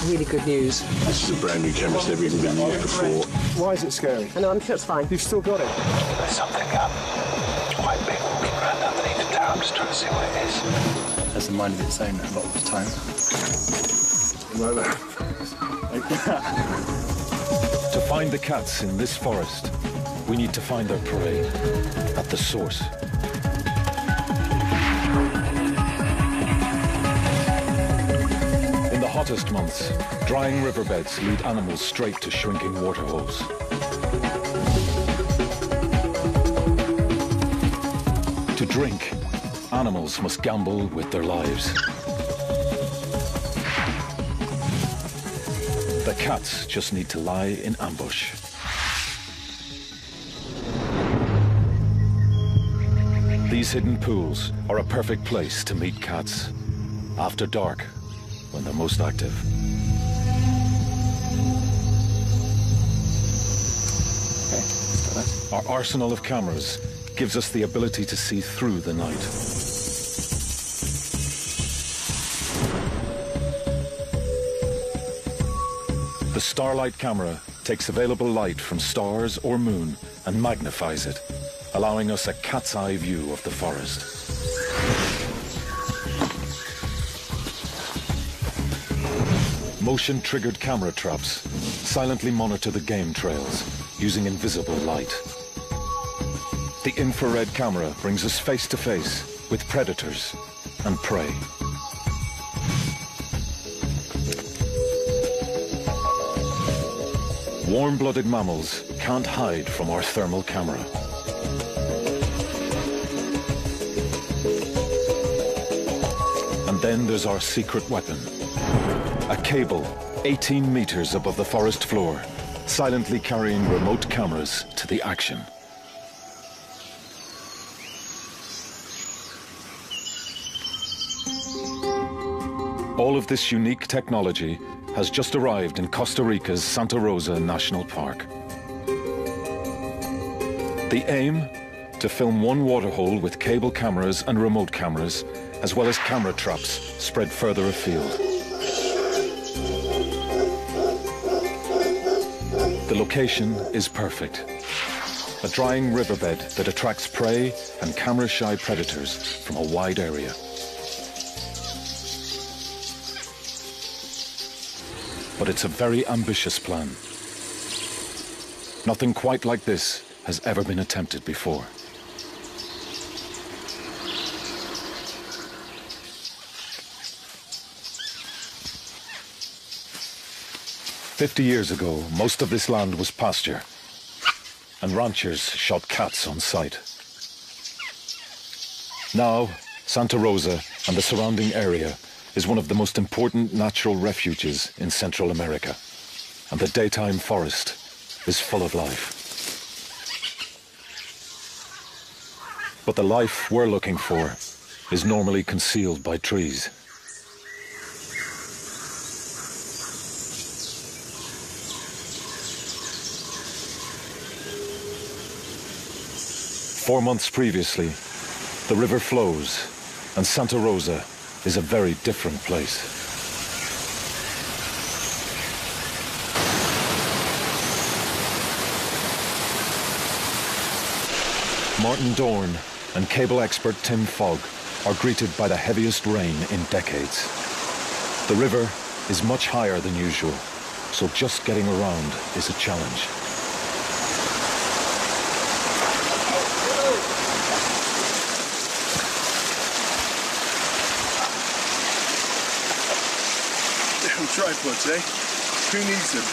really good news. This is a brand new camera, it's never even been used before. Why is it scary? I know, I'm sure it's fine. You've still got it? There's something quite big walking around underneath the tower. I'm just trying to see what it is. Has the mind of its own a lot of the time. To find the cats in this forest, we need to find their prey at the source. In the hottest months, drying riverbeds lead animals straight to shrinking waterholes. To drink, animals must gamble with their lives. The cats just need to lie in ambush. These hidden pools are a perfect place to meet cats after dark, when they're most active. Our arsenal of cameras gives us the ability to see through the night. The Starlight camera takes available light from stars or moon and magnifies it, allowing us a cat's eye view of the forest. Motion-triggered camera traps silently monitor the game trails using invisible light. The infrared camera brings us face to face with predators and prey. Warm-blooded mammals can't hide from our thermal camera. And then there's our secret weapon. A cable 18 meters above the forest floor, silently carrying remote cameras to the action. All of this unique technology has just arrived in Costa Rica's Santa Rosa National Park. The aim? To film one waterhole with cable cameras and remote cameras, as well as camera traps spread further afield. The location is perfect. A drying riverbed that attracts prey and camera-shy predators from a wide area. But it's a very ambitious plan. Nothing quite like this has ever been attempted before. "50 years ago, most of this land was pasture, and ranchers shot cats on sight. Now, Santa Rosa and the surrounding area is one of the most important natural refuges in Central America, and the daytime forest is full of life. But the life we're looking for is normally concealed by trees. Four months previously, the river flows, and Santa Rosa is a very different place. Martin Dorn and cable expert Tim Fogg are greeted by the heaviest rain in decades. The river is much higher than usual, so just getting around is a challenge. Tripods, eh? Who needs them?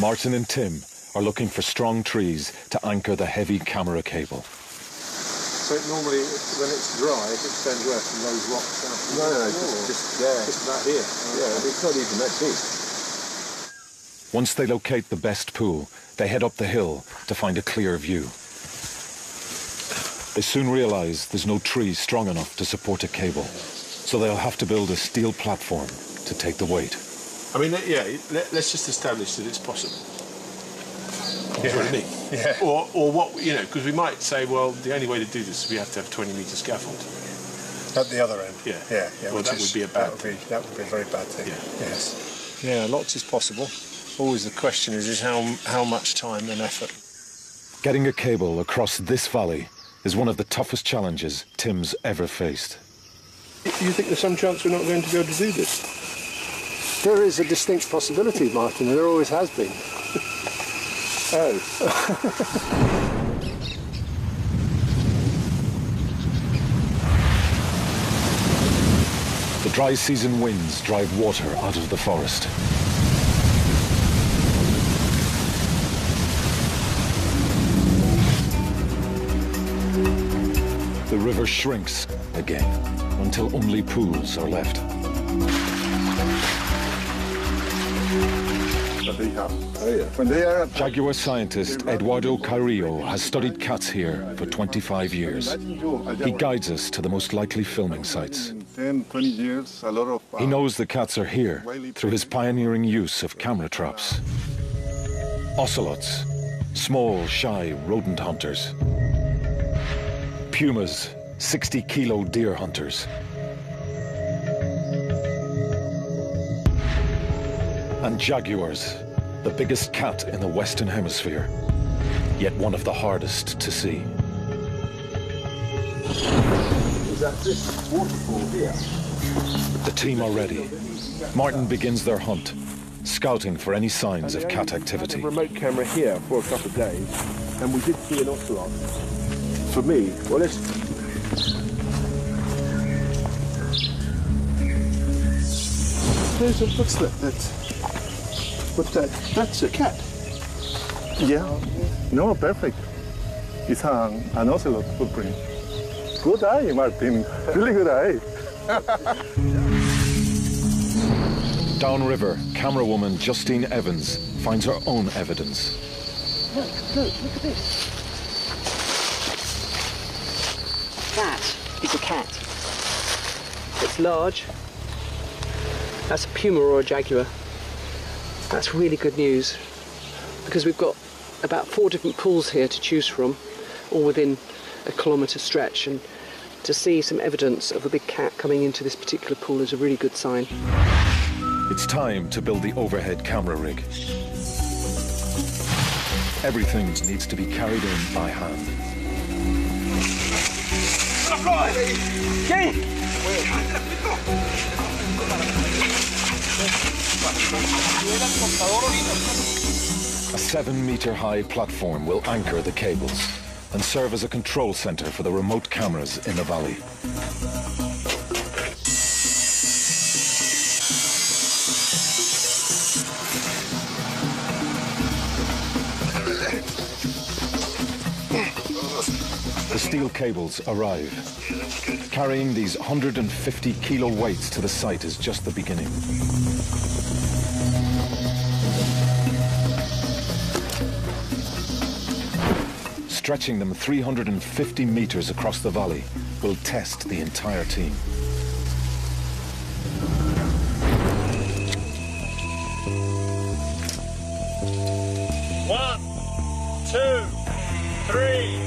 Martin and Tim are looking for strong trees to anchor the heavy camera cable. So normally, when it's dry, if it stands where from those rocks out? No, just about here. Yeah, it's not even that deep. Once they locate the best pool, they head up the hill to find a clear view. They soon realize there's no tree strong enough to support a cable, so they'll have to build a steel platform to take the weight. I mean, yeah, let's just establish that it's possible. That's what I mean. Yeah. Or what, you know, because we might say, well, the only way to do this is we have to have 20-metre scaffold. At the other end? Yeah. Yeah. Well, that would be a bad thing. That would be a very bad thing. Yeah. Yes. Yeah, lots is possible. Always the question is how much time and effort. Getting a cable across this valley is one of the toughest challenges Tim's ever faced. You think there's some chance we're not going to be able to do this? There is a distinct possibility, Martin, and there always has been. Oh. The dry season winds drive water out of the forest. The river shrinks again until only pools are left. Jaguar scientist Eduardo Carrillo has studied cats here for 25 years. He guides us to the most likely filming sites. 10, 20 years, a lot of... He knows the cats are here through his pioneering use of camera traps. Ocelots, small, shy rodent hunters. Pumas, 60-kilo deer hunters. And jaguars, the biggest cat in the Western Hemisphere, yet one of the hardest to see. Is that this waterfall here? The team are ready. Martin begins their hunt, scouting for any signs of cat activity. We had a remote camera here for a couple of days, and we did see an ocelot. For me, well, let's... What's that? That's a cat. Yeah. No, perfect. It's an ocelot footprint. Good eye, Martin. Really good eye. Downriver, camerawoman Justine Evans finds her own evidence. Look at this. That is a cat. It's large. That's a puma or a jaguar. That's really good news, because we've got about 4 different pools here to choose from, all within a kilometre stretch, and to see some evidence of a big cat coming into this particular pool is a really good sign. It's time to build the overhead camera rig. Everything needs to be carried in by hand. A 7-meter-high platform will anchor the cables and serve as a control center for the remote cameras in the valley. The steel cables arrive. Carrying these 150-kilo weights to the site is just the beginning. Stretching them 350 meters across the valley will test the entire team. One, two, three.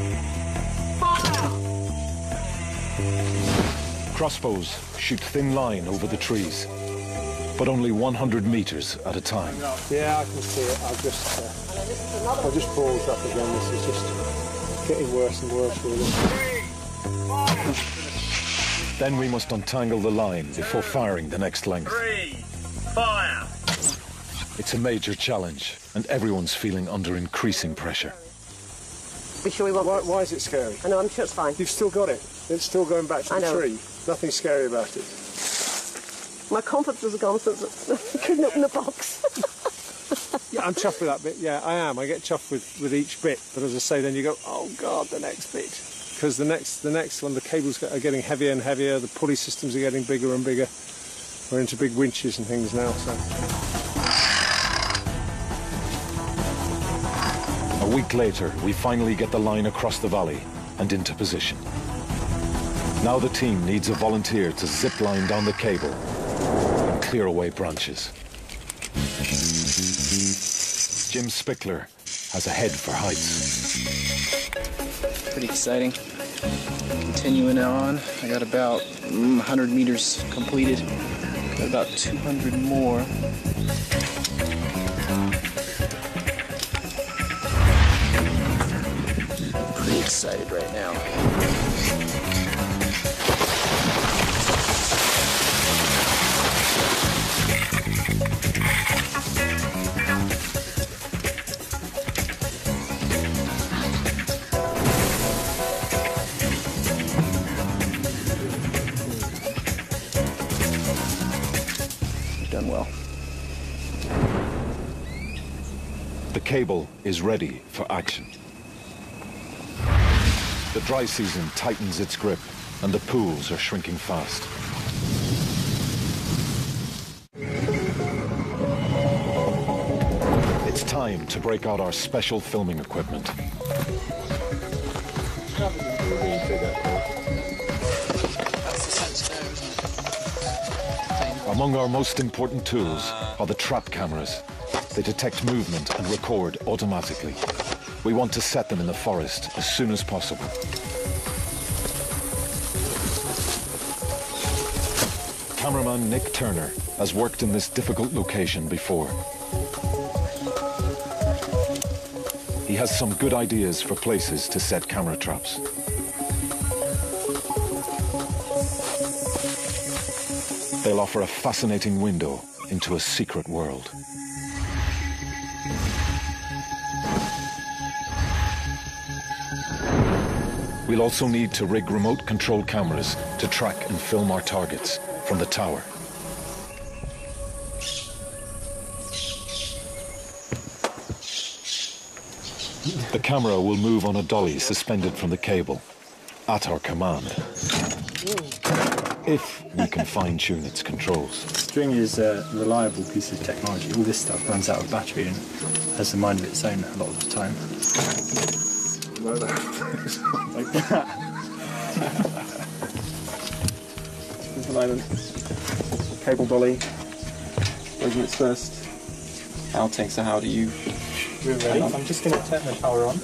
Crossbows shoot thin line over the trees, but only 100 meters at a time. Yeah, I can see it. I've just balls up again. This is just getting worse and worse, really. Then we must untangle the line before firing the next length. 3, fire! It's a major challenge, and everyone's feeling under increasing pressure. Be sure we want Why is it scary? I know, I'm sure it's fine. You've still got it. It's still going back to the tree. Nothing scary about it. My confidence was gone since I couldn't open the box. Yeah, I'm chuffed with that bit. Yeah, I am. I get chuffed with each bit. But as I say, then you go, oh God, the next bit. Because the next one, the cables are getting heavier and heavier. The pulley systems are getting bigger and bigger. We're into big winches and things now. So. A week later, we finally get the line across the valley and into position. Now the team needs a volunteer to zip line down the cable and clear away branches. Jim Spickler has a head for heights. Pretty exciting. Continuing on, I got about 100 meters completed. Got about 200 more. Pretty excited right now. Done well. The cable is ready for action. The dry season tightens its grip, and the pools are shrinking fast. It's time to break out our special filming equipment. Among our most important tools are the trap cameras. They detect movement and record automatically. We want to set them in the forest as soon as possible. Cameraman Nick Turner has worked in this difficult location before. He has some good ideas for places to set camera traps. They'll offer a fascinating window into a secret world. We'll also need to rig remote control cameras to track and film our targets from the tower. The camera will move on a dolly suspended from the cable, at our command, if we can fine-tune its controls. String is a reliable piece of technology. All this stuff runs out of battery and has a mind of its own a lot of the time. Like that. There's an island. Cable dolly. Goes in its first outing, so how do you... I'm just going to turn the power on.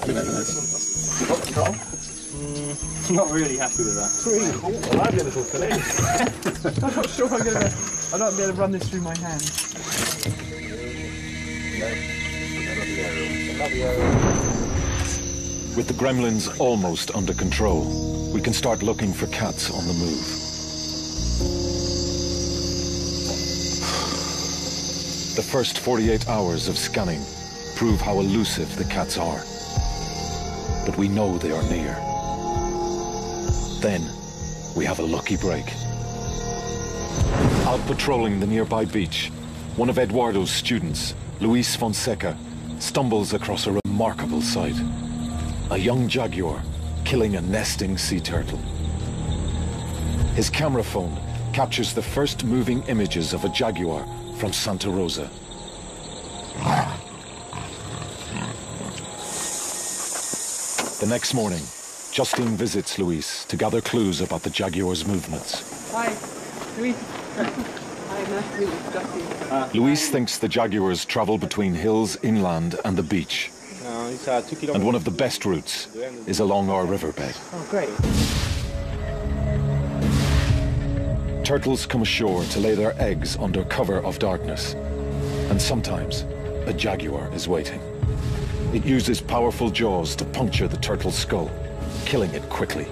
Not really happy with that. Well, I'd be a little filling. I'm not sure I'm going to... I don't be able to run this through my hands. With the gremlins almost under control, we can start looking for cats on the move. The first 48 hours of scanning prove how elusive the cats are. But we know they are near. Then, we have a lucky break. Out patrolling the nearby beach, one of Eduardo's students, Luis Fonseca, stumbles across a remarkable sight. A young jaguar killing a nesting sea turtle. His camera phone captures the first moving images of a jaguar from Santa Rosa. The next morning, Justine visits Luis to gather clues about the jaguar's movements. Hi, Luis. Hi, nice to meet you, Justine. Luis thinks the jaguars travel between hills inland and the beach. And one of the best routes is along our riverbed. Oh, great. Turtles come ashore to lay their eggs under cover of darkness. And sometimes, a jaguar is waiting. It uses powerful jaws to puncture the turtle's skull, killing it quickly.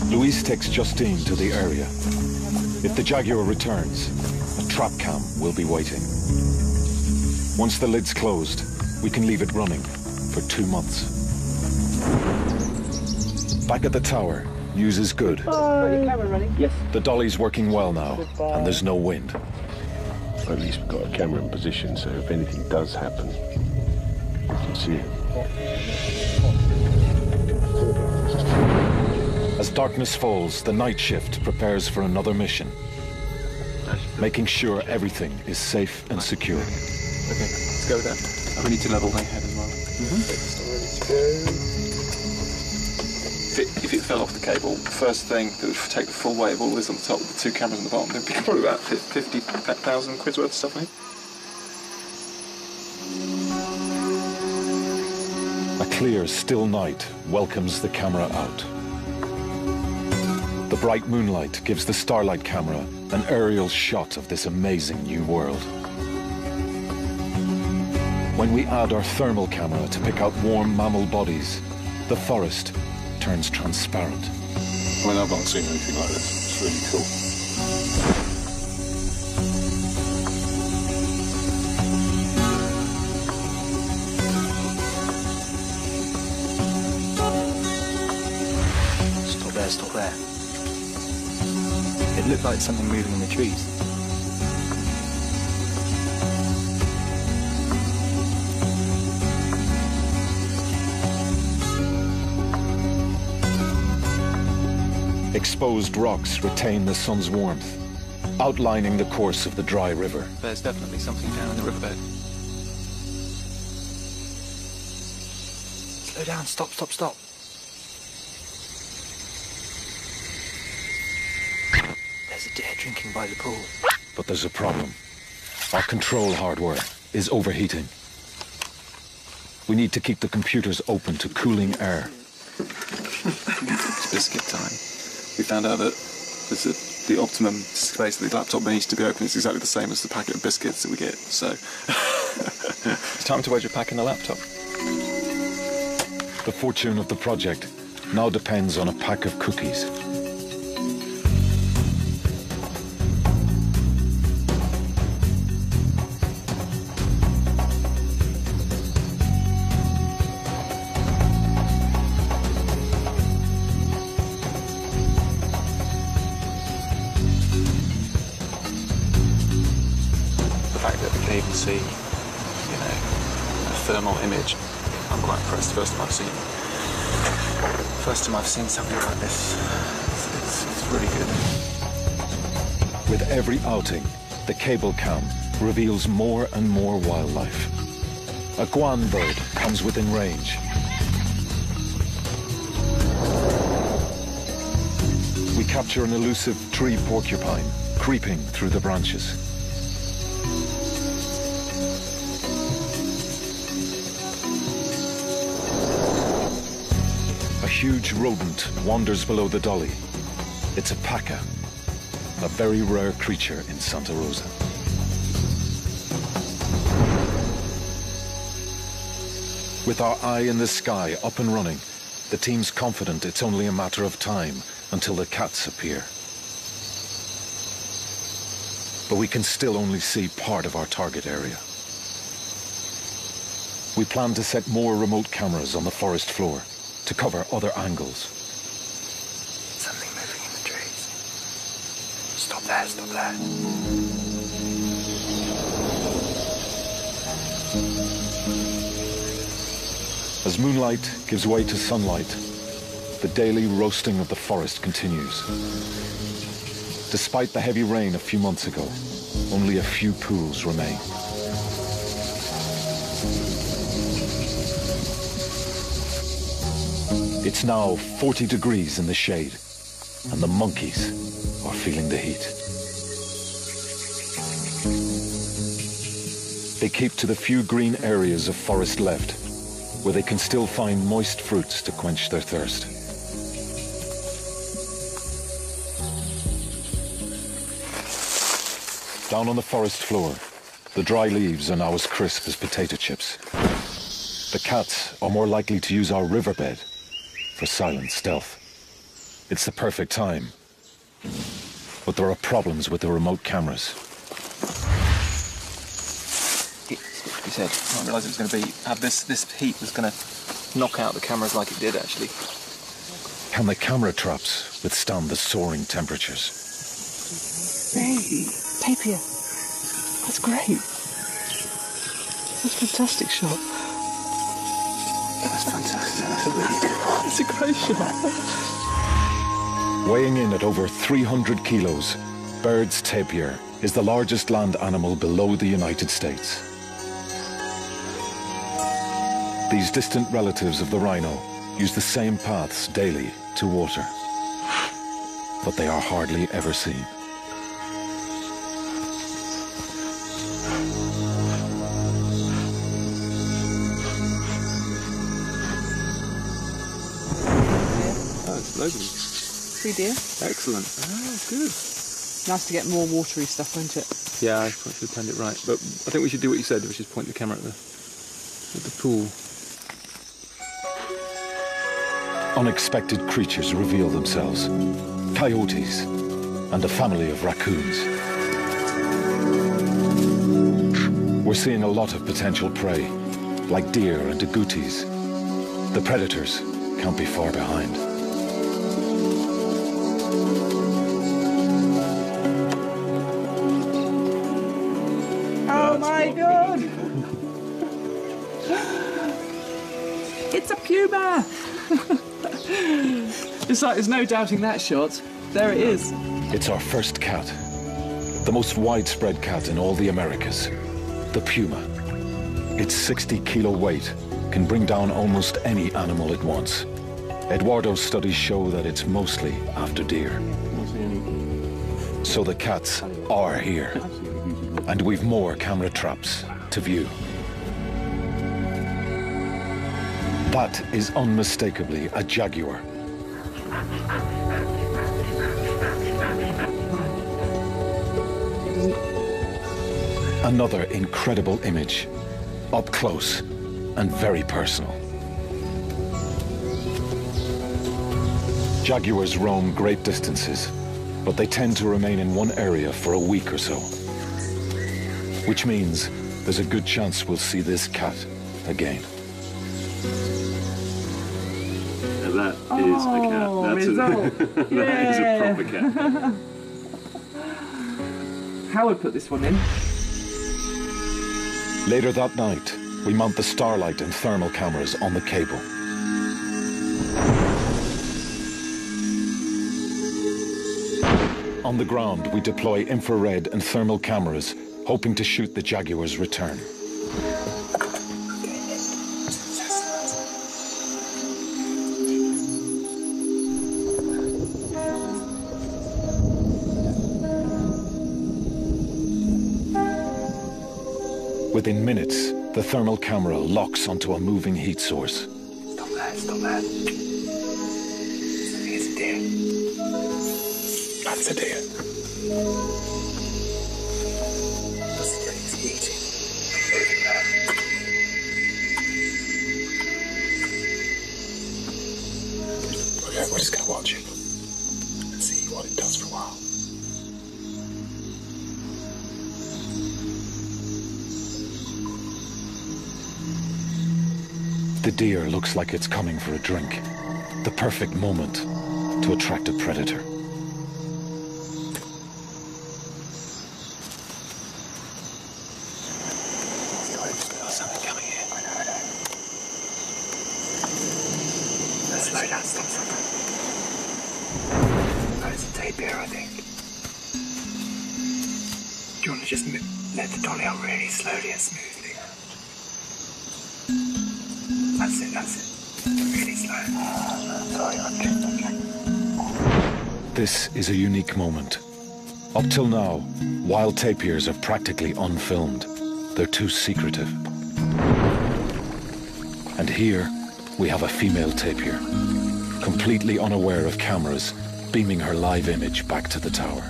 Luis takes Justine to the area. If the jaguar returns, a trap cam will be waiting. Once the lid's closed, we can leave it running for 2 months. Back at the tower, news is good. Got your camera running? Yes. The dolly's working well now, and there's no wind. At least we've got a camera in position, so if anything does happen, we can see it. As darkness falls, the night shift prepares for another mission, making sure everything is safe and secure. Okay, let's go with that. We need to level my head as well. If it fell off the cable, the first thing that would take the full weight of all this on the top with the 2 cameras on the bottom, it'd be probably about 50,000 quid's worth of stuff, I think. A clear, still night welcomes the camera out. The bright moonlight gives the Starlight camera an aerial shot of this amazing new world. When we add our thermal camera to pick out warm mammal bodies, the forest turns transparent. I mean, I've not seen anything like this. It's really cool. Stop there. It looked like something moving in the trees. Exposed rocks retain the sun's warmth, outlining the course of the dry river. There's definitely something down in the riverbed. Slow down, stop. There's a deer drinking by the pool. But there's a problem. Our control hardware is overheating. We need to keep the computers open to cooling air. It's biscuit time. We found out that the optimum space that the laptop needs to be open is exactly the same as the packet of biscuits that we get, so... It's time to wedge a pack in the laptop. The fortune of the project now depends on a pack of cookies. Even see, you know, a thermal image. I'm quite impressed. First time I've seen something like this. It's really good. With every outing, the cable cam reveals more and more wildlife. A guan bird comes within range. We capture an elusive tree porcupine creeping through the branches. A huge rodent wanders below the dolly. It's a paca, a very rare creature in Santa Rosa. With our eye in the sky up and running, the team's confident it's only a matter of time until the cats appear. But we can still only see part of our target area. We plan to set more remote cameras on the forest floor to cover other angles. Something moving in the trees. Stop there. As moonlight gives way to sunlight, the daily roasting of the forest continues. Despite the heavy rain a few months ago, only a few pools remain. It's now 40 degrees in the shade, and the monkeys are feeling the heat. They keep to the few green areas of forest left, where they can still find moist fruits to quench their thirst. Down on the forest floor, the dry leaves are now as crisp as potato chips. The cats are more likely to use our riverbed for silent stealth. It's the perfect time. But there are problems with the remote cameras. He said, I didn't realise it was going to be... this heat was going to knock out the cameras like it did, actually. Can the camera traps withstand the soaring temperatures? Hey, Tapir. That's great. That's a fantastic shot. That's fantastic. That's a great shot. Weighing in at over 300 kilos, Baird's tapir is the largest land animal below the United States. These distant relatives of the rhino use the same paths daily to water, but they are hardly ever seen. loads of them. 3 deer. Excellent. Oh, good. Nice to get more watery stuff, won't it? Yeah, I probably should have planned it right. But I think we should do what you said, which is point the camera at the pool. Unexpected creatures reveal themselves. Coyotes and a family of raccoons. We're seeing a lot of potential prey, like deer and agoutis. The predators can't be far behind. Oh my God! It's a puma! It's like there's no doubting that shot. There it is. It's our first cat. The most widespread cat in all the Americas. The puma. Its 60-kilo weight can bring down almost any animal it wants. Eduardo's studies show that it's mostly after deer. So the cats are here. And we've more camera traps to view. That is unmistakably a jaguar. Another incredible image, up close and very personal. Jaguars roam great distances, but they tend to remain in one area for a week or so. Which means there's a good chance we'll see this cat again. That is a cat. That's that is a proper cat. Howard put this one in. Later that night, we mount the starlight and thermal cameras on the cable. On the ground, we deploy infrared and thermal cameras, hoping to shoot the jaguar's return. Within minutes, the thermal camera locks onto a moving heat source. Stop that, stop that. It's a deer. That's a deer. It's eating. Moving there. Okay, we're just going to watch it and see what it does for a while. The deer looks like it's coming for a drink. The perfect moment to attract a predator. Something coming in. I know. Let's slow down, stop. Oh, it's a tapir, I think. Do you want to just let the dolly out really slowly and smoothly? That's it. Really slow. Sorry, okay. This is a unique moment. Up till now, wild tapirs are practically unfilmed. They're too secretive. And here, we have a female tapir, completely unaware of cameras, beaming her live image back to the tower.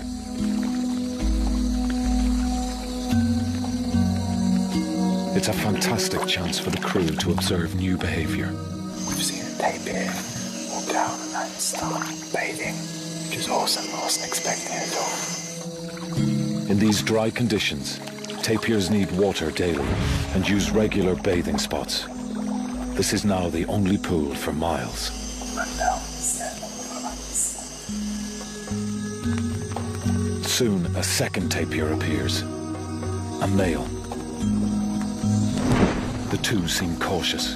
It's a fantastic chance for the crew to observe new behavior. We've seen a tapir walk down and then start bathing, which is awesome. I wasn't expecting it at all. In these dry conditions, tapirs need water daily and use regular bathing spots. This is now the only pool for miles. Soon, a second tapir appears, a male. The two seem cautious.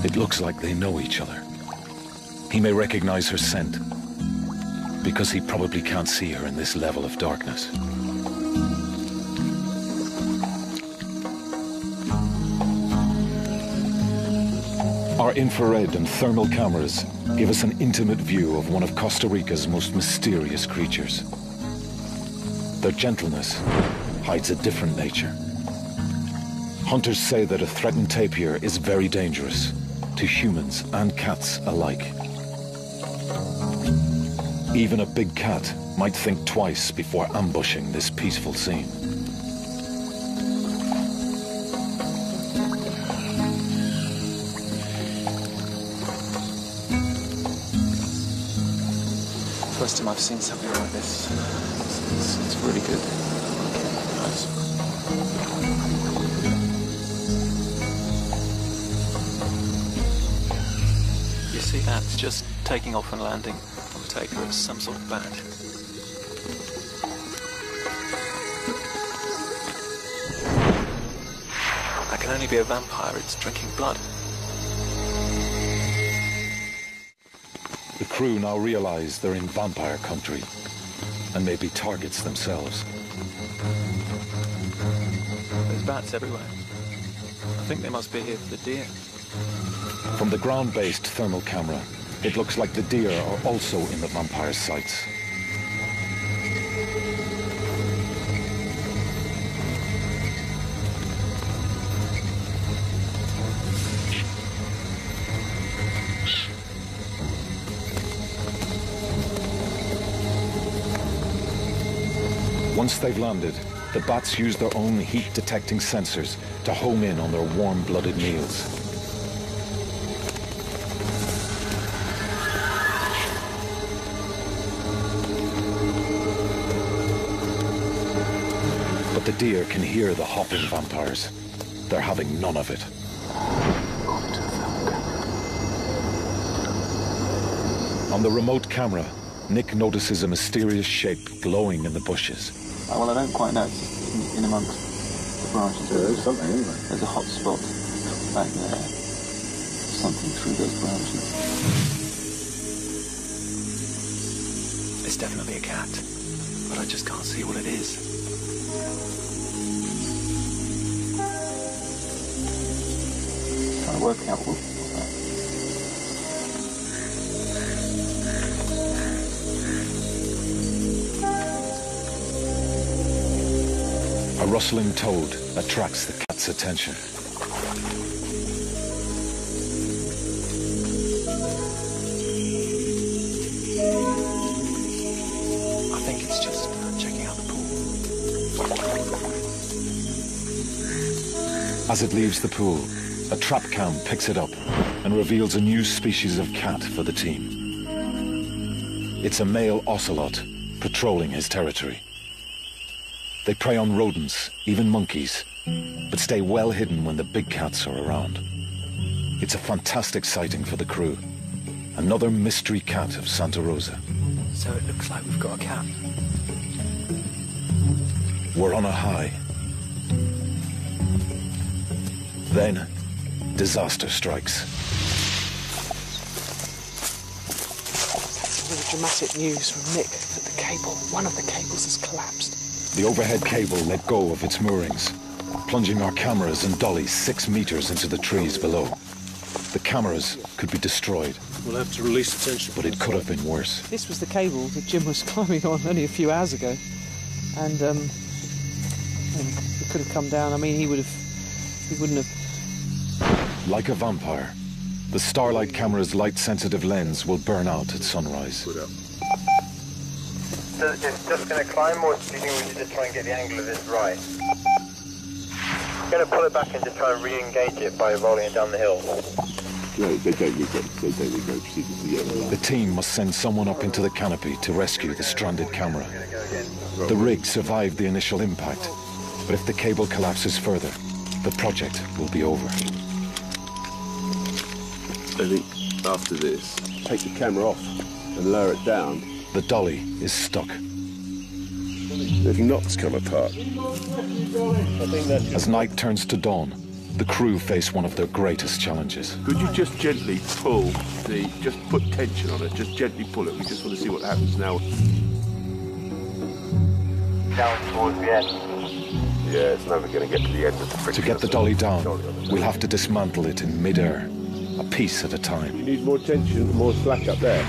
It looks like they know each other. He may recognize her scent, because he probably can't see her in this level of darkness. Our infrared and thermal cameras give us an intimate view of one of Costa Rica's most mysterious creatures. Their gentleness hides a different nature. Hunters say that a threatened tapir is very dangerous to humans and cats alike. Even a big cat might think twice before ambushing this peaceful scene. First time I've seen something like this. It's really good. Nice. You see that? It's just taking off and landing on the taker. It's some sort of bat. That can only be a vampire. It's drinking blood. The crew now realize they're in vampire country and may be targets themselves. There's bats everywhere. I think they must be here for the deer. From the ground-based thermal camera, it looks like the deer are also in the vampire sights. Once they've landed, the bats use their own heat-detecting sensors to home in on their warm-blooded meals. But the deer can hear the hopping vampires. They're having none of it. On the remote camera, Nick notices a mysterious shape glowing in the bushes. Well, I don't quite know. It's in amongst the branches. Yeah, there's something, isn't there? There's a hot spot back there. Something through those branches. It's definitely a cat, but I just can't see what it is. Trying to work out what that. A rustling toad attracts the cat's attention. I think it's just checking out the pool. As it leaves the pool, a trap cam picks it up and reveals a new species of cat for the team. It's a male ocelot patrolling his territory. They prey on rodents, even monkeys, but stay well hidden when the big cats are around. It's a fantastic sighting for the crew. Another mystery cat of Santa Rosa. So it looks like we've got a cat. We're on a high. Then, disaster strikes. That's really dramatic news from Nick that the cable, one of the cables has collapsed. The overhead cable let go of its moorings, plunging our cameras and dollies 6 meters into the trees below. The cameras could be destroyed. We'll have to release the tension. But it could have been worse. This was the cable that Jim was climbing on only a few hours ago, and it could have come down. I mean, he wouldn't have. Like a vampire, the Starlight camera's light-sensitive lens will burn out at sunrise. So it's just going to climb, or do you think we should just try and get the angle of this right? I'm going to pull it back and just try and re-engage it by rolling it down the hill. No, they don't re-engage. The team must send someone up into the canopy to rescue the stranded camera. The rig survived the initial impact, but if the cable collapses further, the project will be over. I think after this, take the camera off and lower it down. The dolly is stuck. The knot's come apart. As night turns to dawn, the crew face one of their greatest challenges. Could you just gently pull just put tension on it, just gently pull it. We just want to see what happens now. Down towards the end. Yeah, it's never going to get to the end of the friction. To get the dolly down, we'll have to dismantle it in mid-air, a piece at a time. You need more tension, more slack up there.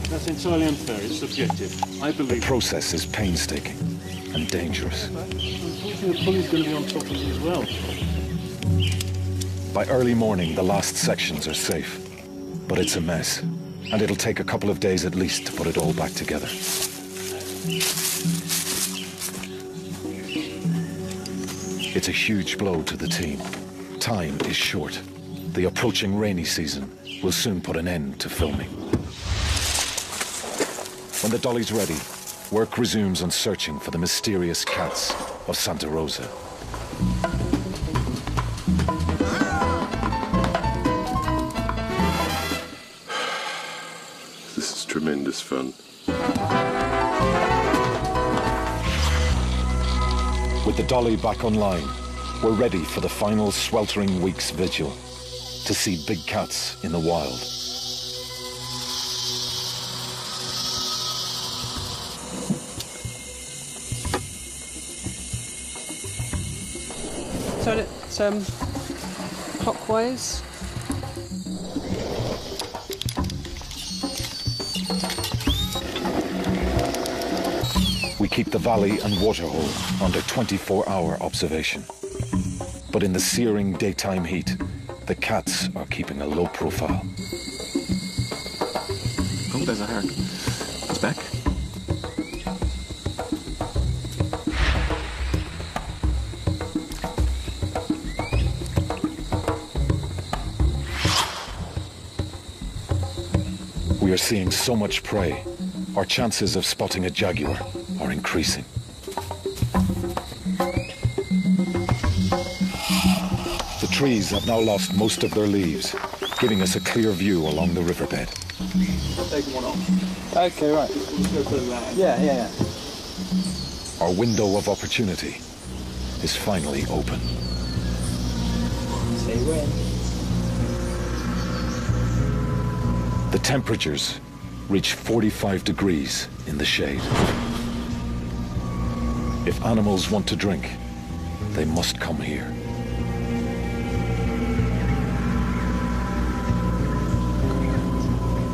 That's entirely unfair. It's subjective. I believe The process is painstaking and dangerous. unfortunately the pulley's going to be on top of it as well. By early morning, the last sections are safe. But it's a mess, and it'll take a couple of days at least to put it all back together. It's a huge blow to the team. Time is short. The approaching rainy season will soon put an end to filming. When the dolly's ready, work resumes on searching for the mysterious cats of Santa Rosa. This is tremendous fun. With the dolly back online, we're ready for the final sweltering week's vigil to see big cats in the wild. So it's clockwise. We keep the valley and waterhole under 24-hour observation. But in the searing daytime heat, the cats are keeping a low profile. Oh, there's a heron. It's back. We are seeing so much prey, our chances of spotting a jaguar are increasing. The trees have now lost most of their leaves, giving us a clear view along the riverbed. Taking one off. Okay, right. Yeah. Our window of opportunity is finally open. Say when. The temperatures reach 45 degrees in the shade. If animals want to drink, they must come here.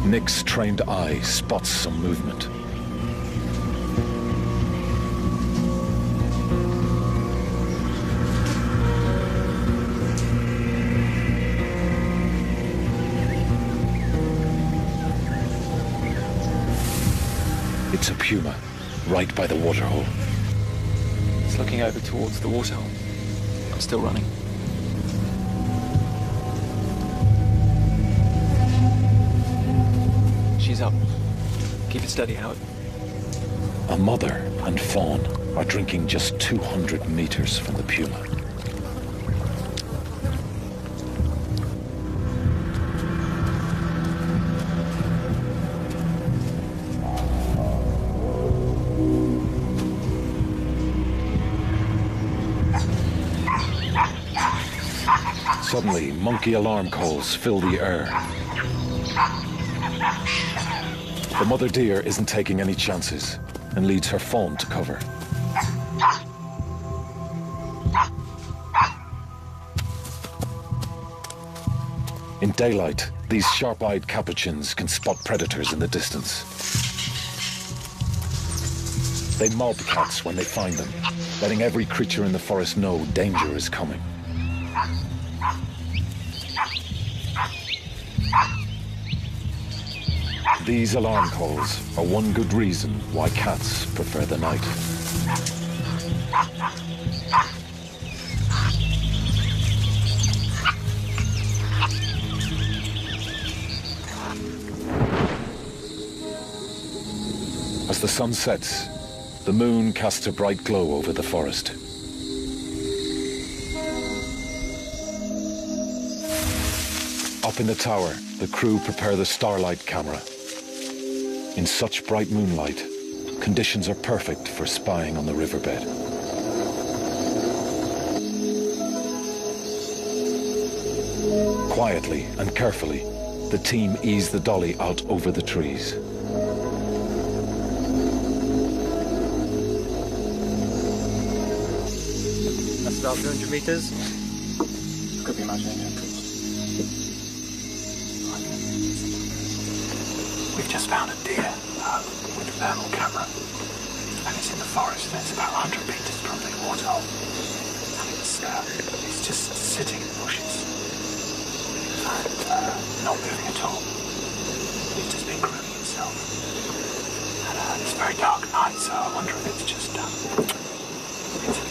Nick's trained eye spots some movement. It's a puma, right by the waterhole. It's looking over towards the waterhole. I'm still running. She's up. Keep it steady, Howard. A mother and fawn are drinking just 200 meters from the puma. Suddenly, monkey alarm calls fill the air. The mother deer isn't taking any chances and leads her fawn to cover. In daylight, these sharp-eyed capuchins can spot predators in the distance. They mob cats when they find them, letting every creature in the forest know danger is coming. These alarm calls are one good reason why cats prefer the night. As the sun sets, the moon casts a bright glow over the forest. Up in the tower, the crew prepare the starlight camera. In such bright moonlight, conditions are perfect for spying on the riverbed. Quietly and carefully, the team ease the dolly out over the trees. That's about 200 meters. Could be imagining it. We've just found a deer with a thermal camera, and it's in the forest, and it's about 100 meters from the waterhole, and it's just sitting in the bushes, and not moving at all. a very dark night, so I wonder if it's just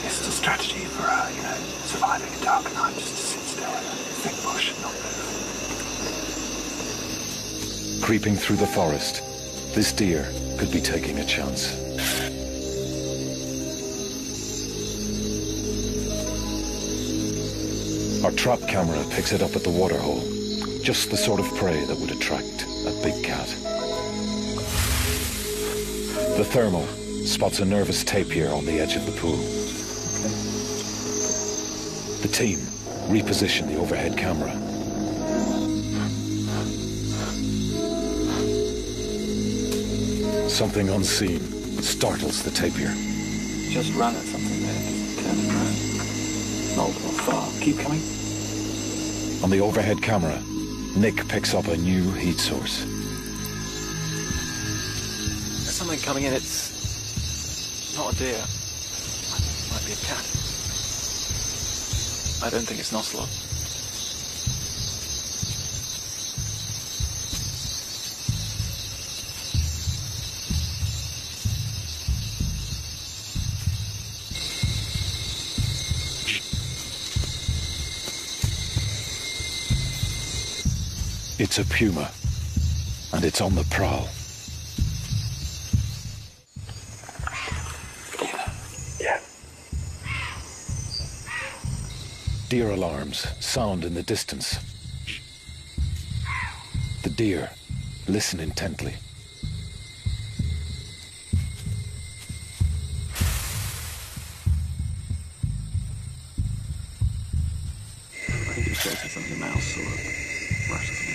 it's a strategy for you know, surviving a dark night, just to sit still in a thick bush and not move. Creeping through the forest, this deer could be taking a chance. Our trap camera picks it up at the waterhole, just the sort of prey that would attract a big cat. The thermal spots a nervous tapir on the edge of the pool. The team reposition the overhead camera. Something unseen startles the tapir. Just ran at something there, just turning around. Not far. Keep coming. On the overhead camera, Nick picks up a new heat source. There's something coming in. It's not a deer. I think it might be a cat. I don't think it's an ocelot. It's a puma, and it's on the prowl. Yeah. Deer alarms sound in the distance. The deer listen intently. I think it's said something, a mouse or a rat or something.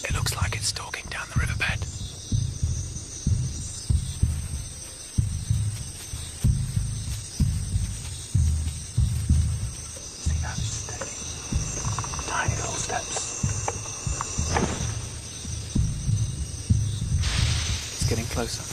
It looks like it's stalking down the riverbed. See that? It's taking tiny little steps. It's getting closer.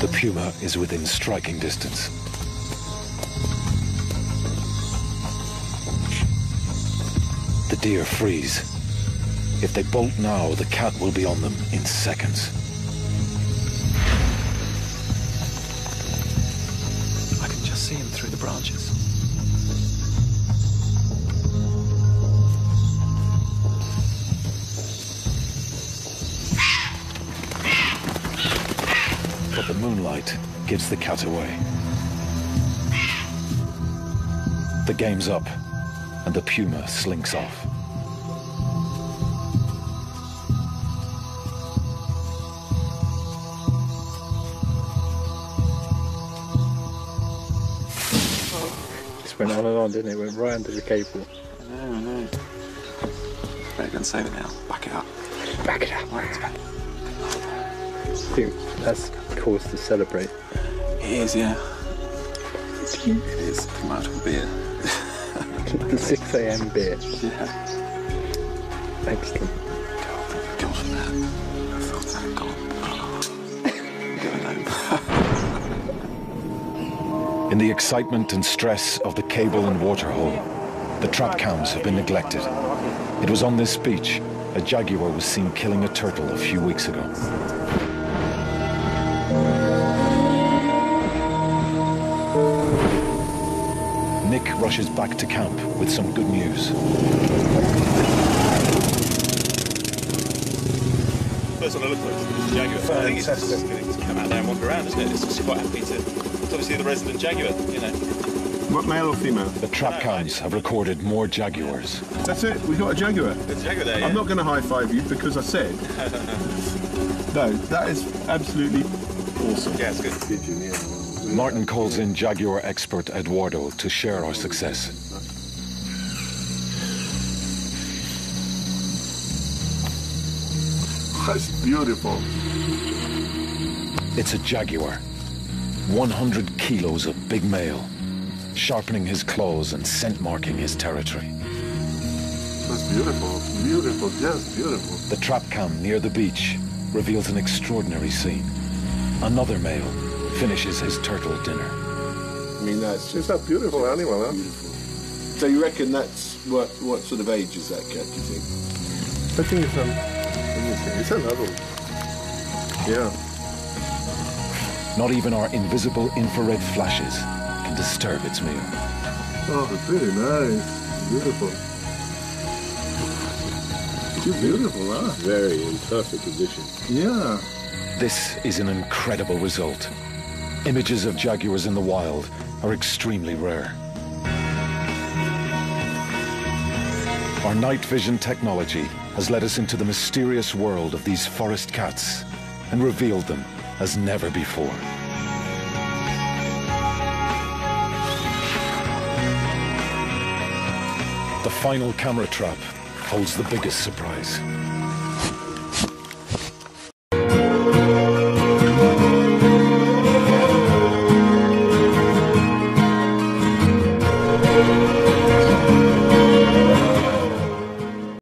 The puma is within striking distance. The deer freeze. If they bolt now, the cat will be on them in seconds. I can just see him through the branches. But the moonlight gives the cat away. The game's up, and the puma slinks off. Just went on and on, didn't it? Went right under the cable. I know. Better go and save it now. Back it up. Back it up. Right, it's back. I think that's cause to celebrate. It is, yeah. It is. It might as well be The 6 a.m. beer. Yeah. Excellent. God, man. I thought that gone. Going home. In the excitement and stress of the cable and waterhole, the trap cams have been neglected. It was on this beach a jaguar was seen killing a turtle a few weeks ago. Nick rushes back to camp with some good news. First one I looked at was the jaguar. I think it's just going to come out there and wander around, isn't it? It's just quite happy to. It's obviously the resident jaguar, you know. What, male or female? The trap cams have recorded more jaguars. That's it, we got a jaguar. There's a jaguar there, yeah. I'm not going to high-five you because I said. No, that is absolutely awesome. Yeah, it's good. Martin calls in jaguar expert Eduardo to share our success. That's beautiful. It's a jaguar. 100 kilos of big male, sharpening his claws and scent marking his territory. That's beautiful, beautiful, just beautiful. The trap cam near the beach reveals an extraordinary scene. Another male finishes his turtle dinner. I mean, that's It's a beautiful animal, huh? beautiful. So you reckon that's what sort of age is that cat, do you think? I think it's it's an adult. Yeah. Not even our invisible infrared flashes can disturb its meal. Oh, it's really nice. Beautiful. It's beautiful, huh? Very in perfect condition. Yeah. This is an incredible result. Images of jaguars in the wild are extremely rare. Our night vision technology has led us into the mysterious world of these forest cats and revealed them as never before. The final camera trap holds the biggest surprise.